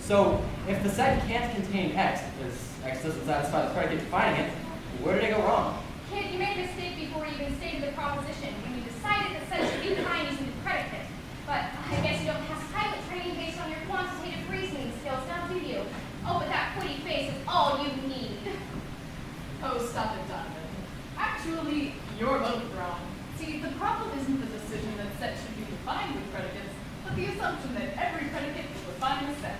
So if the set can't contain X, because X doesn't satisfy the predicate defining it, where did it go wrong? Kid, you made a mistake before you even stated the proposition, when you decided the set should be defined using the predicate. But I guess you don't pass pilot training based on your quantitative reasoning skills, now do you? Oh, but that pretty face is all you need. Oh, stop it, Donovan. Actually, you're both wrong. See, the problem isn't the decision that set should be defined with predicates, but the assumption that every predicate will define the set.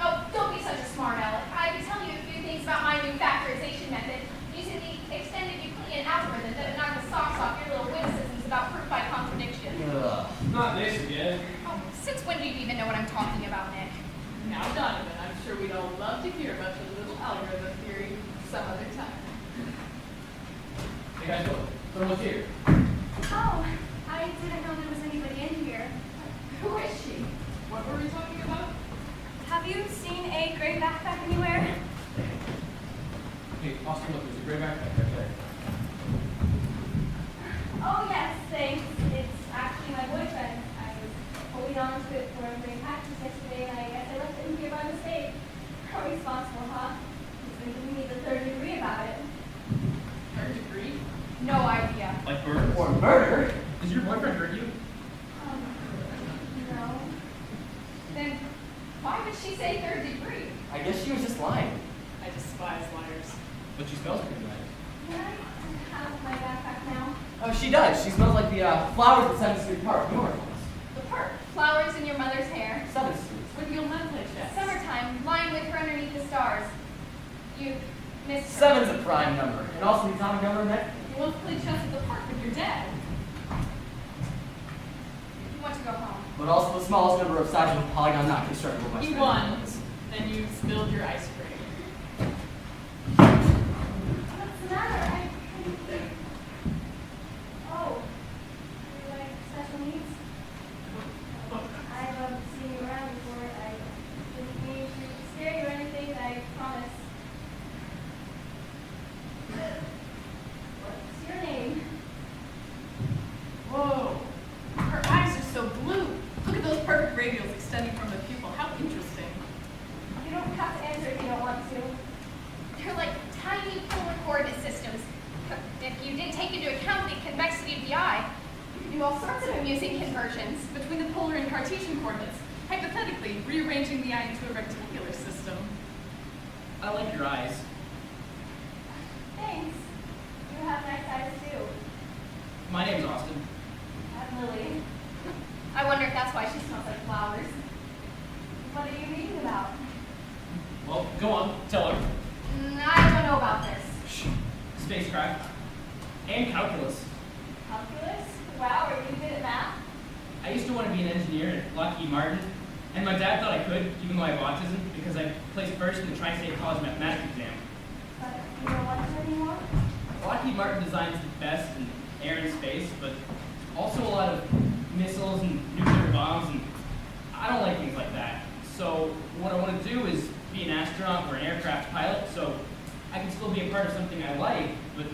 Oh, don't be such a smart aleck. I can tell you a few things about my new factorization method, using the extended Euclidean algorithm that would knock the socks off your little witticisms about proof by contradiction. Not this again. Oh, since when do you even know what I'm talking about, Nick? Now, Donovan, I'm sure we'd all love to hear about your little algorithm theory some other time. Hey guys, look. Someone's here. Oh, I didn't know there was anybody in here. Who is she? What were we talking about? Have you seen a gray backpack anywhere? Hey, Austin, look, there's a gray backpack right there. Oh, yes, thanks. It's actually my boyfriend. I was holding on to it for a great practice yesterday, and I guess I left it in here by mistake. How responsible, huh? He's been giving me the third degree about it. Third degree? No idea. Like murder? Or murder? Does your boyfriend hurt you? No. Then why would she say third degree? I guess she was just lying. I despise liars. But she smells pretty nice. Can I have my backpack now? Oh, she does. She smells like the flowers at 7th Street Park, New Orleans. The park. Flowers in your mother's hair. 7th Street. With your monthly checks. Summertime, lying with her underneath the stars. You missed her. Seven's a prime number, and also the atomic number of that. You want to play chess at the park with your dad. You want to go home. But also the smallest number of sides of a polygon not constructible by You standard won. methods. Then you spilled your ice cream. What's the matter? Oh. You like special needs? I've seen you around before. I didn't mean to scare you or anything, I promise. What's your name? Whoa. Her eyes are so blue. Look at those perfect radials extending from the pupil. How interesting. You don't have to answer if you don't want to. They're like tiny polar coordinate systems. If you didn't take into account the convexity of the eye, you could do all sorts of amusing conversions. Between the polar and Cartesian coordinates, hypothetically rearranging the eye into a rectangular system. I like your eyes. Thanks. You have nice eyes too. My name's Austin. I'm Lily. I wonder if that's why she smells like flowers. What are you reading about? Well, go on, tell her. I don't know about this. Shh. Spacecraft. And calculus. Calculus? Wow, are you good at math? I used to want to be an engineer at Lockheed Martin, and my dad thought I could, even though I have autism, because I placed first in the Tri-State College mathematics exam. But you don't want to anymore? Lockheed Martin designs the best in air and space, but also a lot of missiles and nuclear bombs, and I don't like things like that. So what I want to do is be an astronaut or an aircraft pilot, so I can still be a part of something I like, but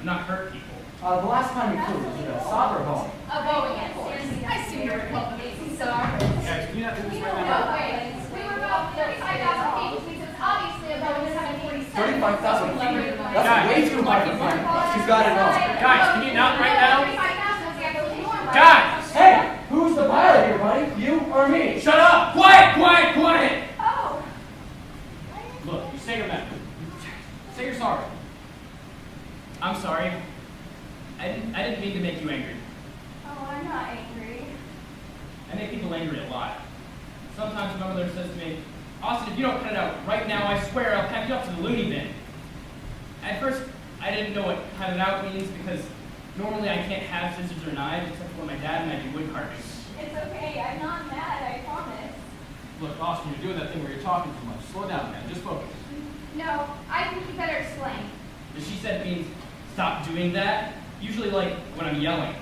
not hurt people. The last time you flew, was it a soccer ball? A Boeing, of course. I seem to recall the Amazing Star. Guys, can you not do this right now? No way. We were about 35,000 feet, which means it's obviously a Boeing 747. 35,000 feet? That's Guys. way too hard to find. She's got it all. Guys, can you not right now? 35,000 is actually more, right? Guys! Hey, who's the pilot here, buddy? You or me? Shut up! Quiet, quiet, quiet! Oh. Look, you say your method. Say you're sorry. I'm sorry. I didn't mean to make you angry. Oh, I'm not angry. I make people angry a lot. Sometimes my mother says to me, Austin, if you don't cut it out right now, I swear I'll pack you up to the loony bin. At first, I didn't know what cut it out means because normally I can't have scissors or knives except for when my dad and I do wood carving. It's okay. I'm not mad, I promise. Look, Austin, you're doing that thing where you're talking too much. Slow down, man. Just focus. No, I think you better explain. But she said it means stop doing that. Usually like when I'm yelling.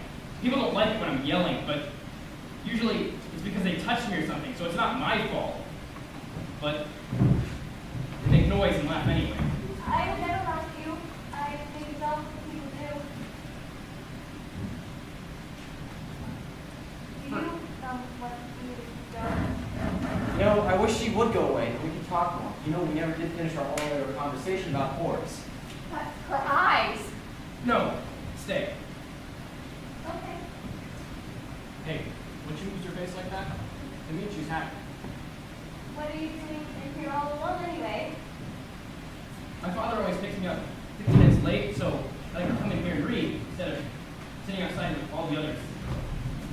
People don't like it when I'm yelling, but usually it's because they touch me or something, so it's not my fault. But they make noise and laugh anyway. I would never like you. I think it's all people do. Do you know what you've done? You know, I I wish she would go away. We could talk more. You know, we never did finish our whole other conversation about horse. But her eyes. No, stay. Okay. Hey, when she moves her face like that, it means she's happy. What are you doing in here all alone anyway? My father always picks me up 15 minutes late, so I like to come in here and read instead of sitting outside with all the others.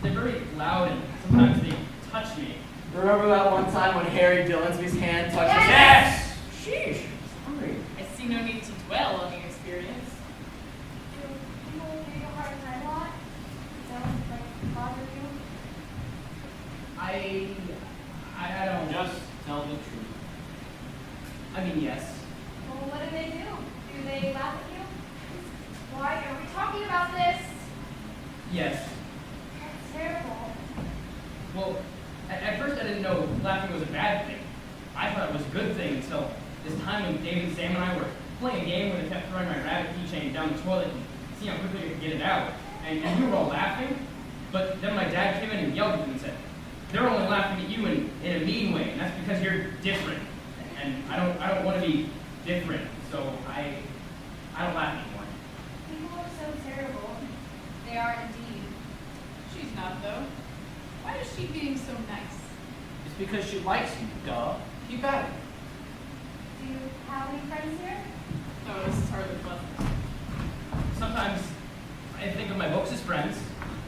They're very loud and sometimes they touch me. Remember that one time when Harry Dillinsby's hand touched his Yes! Sheesh. Sorry. I see no need to dwell on the experience. Do people give you a hard time a lot? Don't like bother you? I don't. Just tell the truth. I mean, yes. Well, what do? Do they laugh at you? Why are we talking about this? Yes. That's terrible. Well, at first I didn't know laughing was a bad thing. I thought it was a good thing until this time when David and Sam and I were playing a game where they kept throwing my rabbit keychain down the toilet and seeing how quickly I could get it out. And we were all laughing, but then my dad came in and yelled at them and said, "They're only laughing at you in a mean way, and that's because you're different. And I don't want to be different, so I don't laugh anymore." People are so terrible. They are indeed. She's not, though. Why is she being so nice? It's because she likes you, duh. Keep at it. Do you have any friends here? Oh, this is hardly pleasant. Sometimes I think of my books as friends.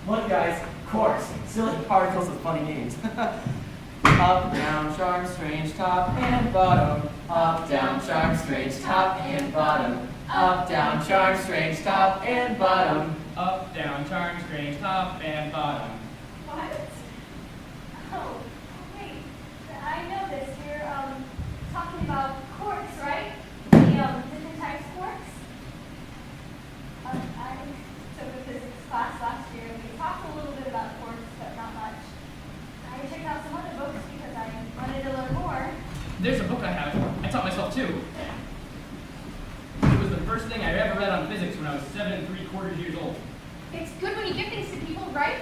Look, guys, of course. Silly particles with funny names. Up, down, sharp, strange, top and bottom. Up, down, sharp, strange, top and bottom. Up, down, sharp, strange, top and bottom. Up, down, charm, strange, top, and bottom. What? Oh, wait. I know this. You're talking about corks, right? The different types of corks. I took a physics class last year, and we talked a little bit about corks, but not much. I checked out some other books because I wanted to learn more. There's a book I have. I taught myself too. It was the first thing I ever read on physics when I was 7 3/4 years old. It's good when you give things to people, right?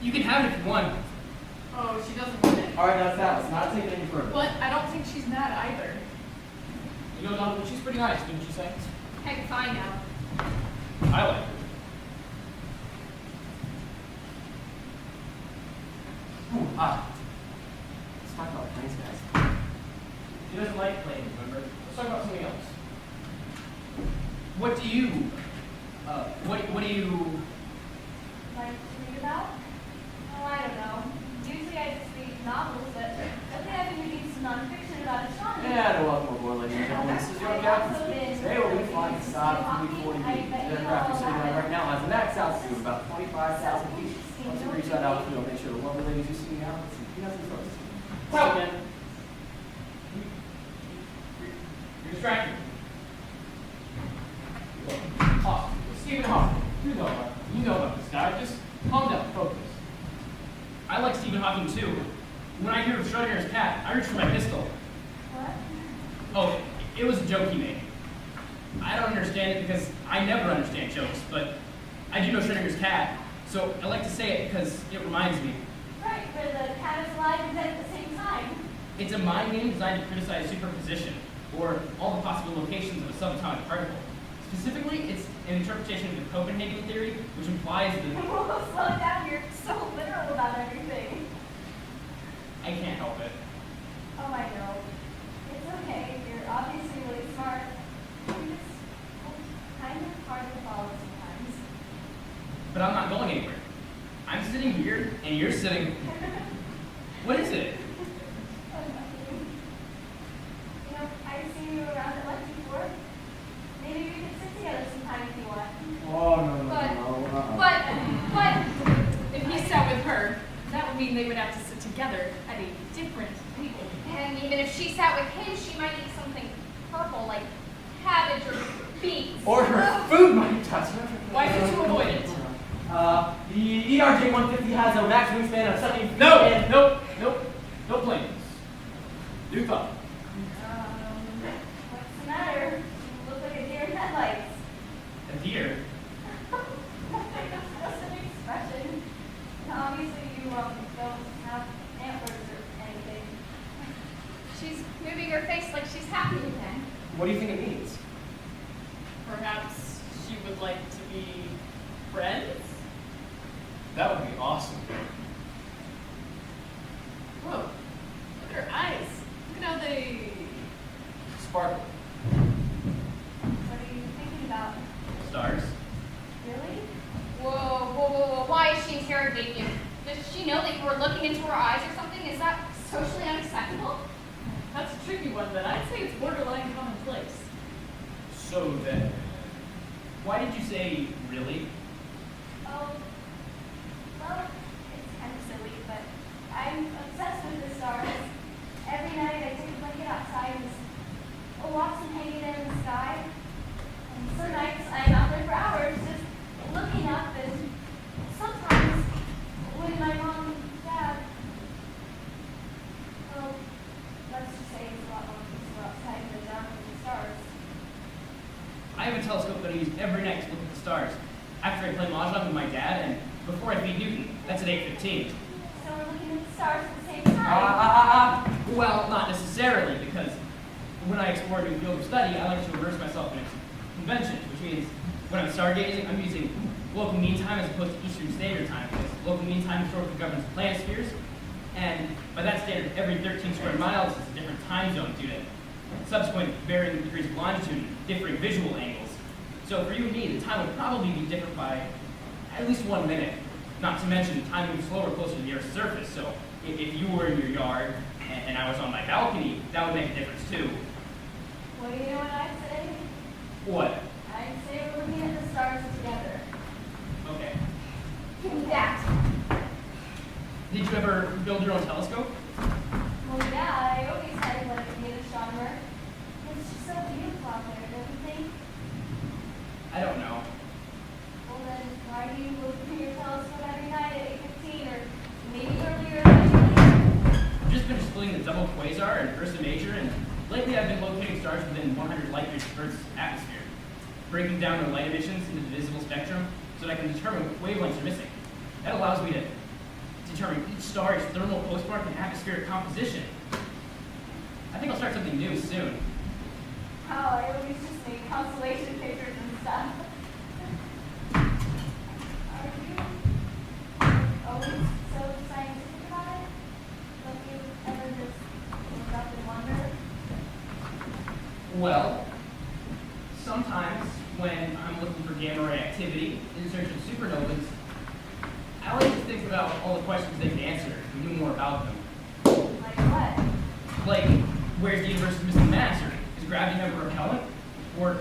You can have it if you want. Oh, she doesn't want it. All right, that's that. Let's not take it any further. But I don't think she's mad either. You know, Donovan, she's pretty nice, didn't you say? Heck, fine now. I like her. Let's talk about planes, guys. She doesn't like planes, remember? Let's talk about something else. What do you, what do you, Like to read about? Oh, I don't know. Usually I just read novels, but lately I've been reading some nonfiction about astronomy. And welcome aboard, ladies and gentlemen. This is your captain speaking. Today we'll be flying Saab 340B. The aircraft we're sitting on right now has a max altitude of about 25,000 feet. Once you reach that altitude, I'll make sure the lovely ladies you see now see peanuts and toast. so again, you're distracted. Oh, Stephen Hawking. You know about this guy. Just calm down, focus. I like Stephen Hawking too. When I hear of Schrodinger's cat, I reach for my pistol. What? Oh, it was a joke he made. I don't understand it because I never understand jokes, but I do know Schrodinger's cat, so I like to say it because it reminds me. Right, where the cat is alive and dead at the same time. It's a mind game designed to criticize superposition, or all the possible locations of a subatomic particle. Specifically, it's an interpretation of the Copenhagen theory, which implies that Whoa, slow down, you're so literal about everything. I can't help it. Oh, I know. It's okay, you're obviously really smart. You're just kind of hard to follow sometimes. But I'm not going anywhere. I'm sitting here, and you're sitting. What is it? Oh, nothing. You know, I've seen you around at lunch before. Maybe we could sit together sometime if you want. Oh, no. But, If he sat with her, that would mean they would have to sit together at a different table. and even if she sat with him, she might eat something purple like cabbage or beets. Or her food might touch her. Why would you avoid it? The ERJ-150 has a max wingspan of 70 feet. No planes. New thought. What's the matter? You look like a deer in headlights. A deer? That's just an expression. And obviously you don't have antlers or anything. your face like she's happy again. What do you think it means? Perhaps she would like to be friends? That would be awesome. Whoa, look at her eyes. Look at how they... Sparkle. What are you thinking about? Stars. Really? Whoa. Why is she interrogating you? Does she know that you were looking into her eyes or something? Is that socially unacceptable? That's a tricky one, but I'd say it's borderline commonplace. So then, why did you say really? Oh, well, it's kind of silly, but I'm obsessed with the stars. Every night I take a blanket outside and just watch them hanging there in the sky. And some nights I'm out there for hours just looking up, and sometimes when my mom and dad, well, let's just say it's a lot more peaceful outside than down with the stars. I have a telescope that I use every night to look at the stars. After I play mahjong with my dad and before I feed Newton. That's at 8:15. So we're looking at the stars at the same time. Well, not necessarily, because when I explore a new field of study, I like to immerse myself in its conventions, which means when I'm stargazing, I'm using local mean time as opposed to Eastern Standard Time, because local mean time historically governs planispheres, and by that standard, every 13 square miles is a different time zone due to subsequent varying degrees of longitude and differing visual angles. So for you and me, the time would probably be different by at least 1 minute, not to mention time moves slower closer to the Earth's surface, so if you were in your yard and I was on my balcony, that would make a difference too. Well, you know what I'd say? What? I'd say we're looking at the stars together. Okay. Give me that. Did you ever build your own telescope? Well, yeah, I always had to let it be an astronomer. It's just so beautiful out there, don't you think? I don't know. Well, then why do you look through your telescope every night at 8:15 or maybe earlier eventually? I've just been splitting the double quasar and Ursa Major, and lately I've been locating stars within 100 light years of Earth's atmosphere, breaking down their light emissions into the visible spectrum so that I can determine what wavelengths are missing. That allows me to determine each star's thermal postmark and atmospheric composition. I think I'll start something new soon. Oh, I always just make constellation pictures and stuff. Are you always so scientific about it? Don't you ever just look up and wonder? Well, sometimes when I'm looking for gamma ray activity in search of supernovas, I like to think about all the questions they could answer if we knew more about them. Like what? Like, where's the universe's missing mass, or is gravity never repellent? Or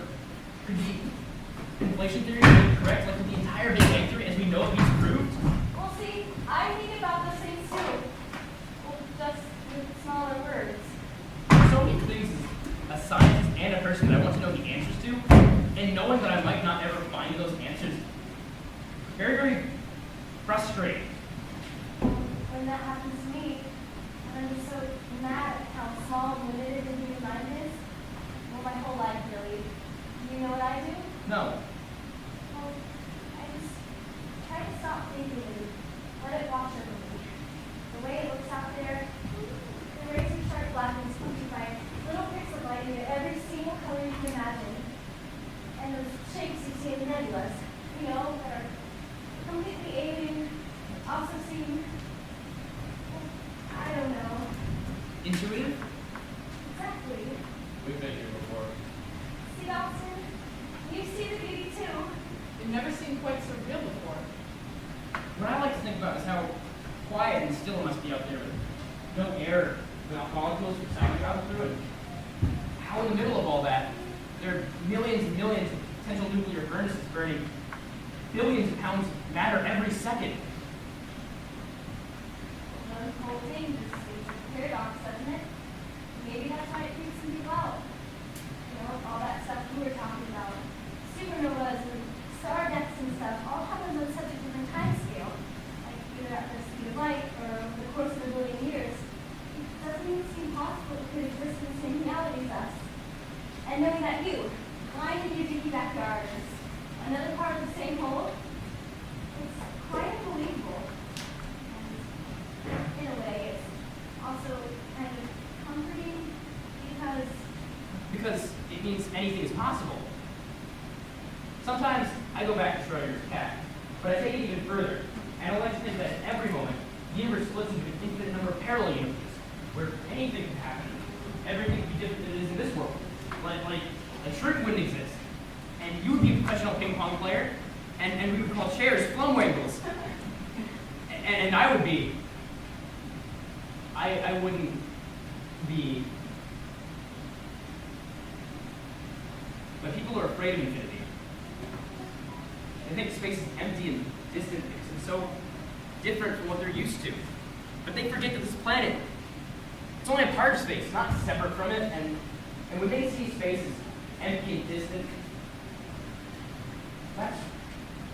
could the inflation theory be correct, like with the entire Big Bang theory as we know it be proved? Well, see, I think about those things too. Well, just with smaller words. So many things as a scientist and a person that I want to know the answers to, and knowing that I might not ever find those answers, very, very frustrating. When that happens to me, and I'm just so mad at how small and limited the human mind is, well, my whole life really. Do you know what I do? No. Well, I just try to stop thinking and let it wash over me. The way it looks out there, the razor sharp black and spooky by little pricks of light into every single color you can imagine. And those shapes you see in the nebulas, you know, that are completely alien, also seem, well, I don't know. Intuitive? Exactly. We've been here before. See, Dawson, you see the beauty too. They've never seemed quite so real before. What I like to think about is how quiet and still it must be out there with no air, without molecules or sound travel through it. How in the middle of all that, there are millions and millions of potential nuclear furnaces burning billions of pounds of matter every second. The whole thing just seems like a paradox, doesn't it? Maybe that's why it freaks some people out. You know, all that stuff we were talking about. Supernovas and star deaths and stuff all happens on such a different time scale. Like either at the speed of light or over the course of a billion years. It doesn't even seem possible it could exist in the same reality as us. And knowing that you, lying in your dinky backyard, is another part of the same whole, it's quite unbelievable. because it means anything is possible. Sometimes I go back to Schrodinger's cat, but I take it even further, and I like to think that at every moment, the universe splits into an infinite number of parallel universes, where anything can happen. Everything could be different than it is in this world. Like shrimp wouldn't exist, and you would be a professional ping pong player, and we would call chairs flow wangles. And I would be. I wouldn't be. But people are afraid of infinity. They think space is empty and distant and so different from what they're used to. But they forget that this planet, it's only a part of space, not separate from it. And when they see space as empty and distant, that's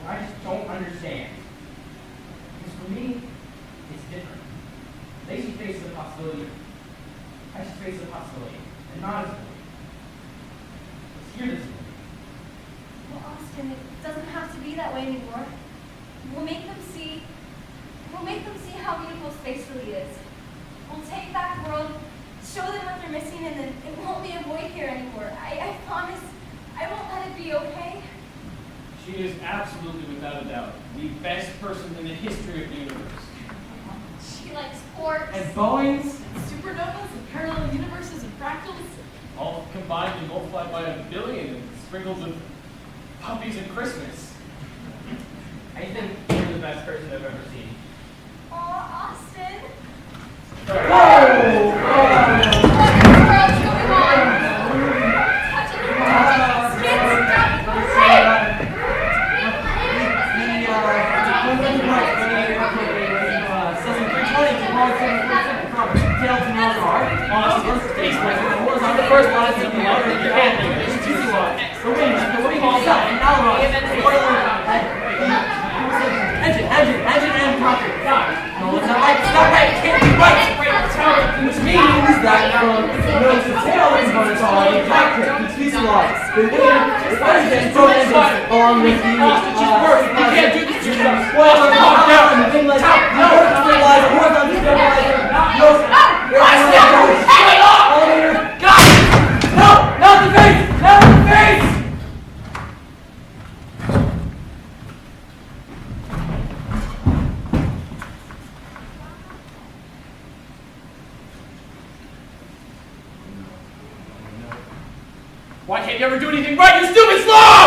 what I just don't understand. Because for me, it's different. They see space as a possibility. I see space as a possibility, and not as a belief. Let's hear this. Well, Austin, it doesn't have to be that way anymore. We'll make them see how beautiful space really is. We'll take back the world, show them what they're missing, and then it won't be a void here anymore. I promise I won't let it be, okay? She is absolutely, without a doubt, the best person in the history of the universe. She likes sports. And Boeings? Supernovas and parallel universes and fractals. All combined and multiplied by 1 billion and sprinkled with puppies at Christmas. I think you're the best person I've ever seen. Aw, Austin. What in the world's going on? Touching your skin stuff. Great. Engine, and rocket. No, it's not right, it can't be right. Which means that nose to tail is going to call a cockpit, the fuselage. The wing, the president, both engines, along with the You can't do this to yourself. spoiler, and the thing like that. The vertical stabilizer, horizontal stabilizer, elevator. No, not the face! Not the face! Why can't you ever do anything right, you stupid sloth?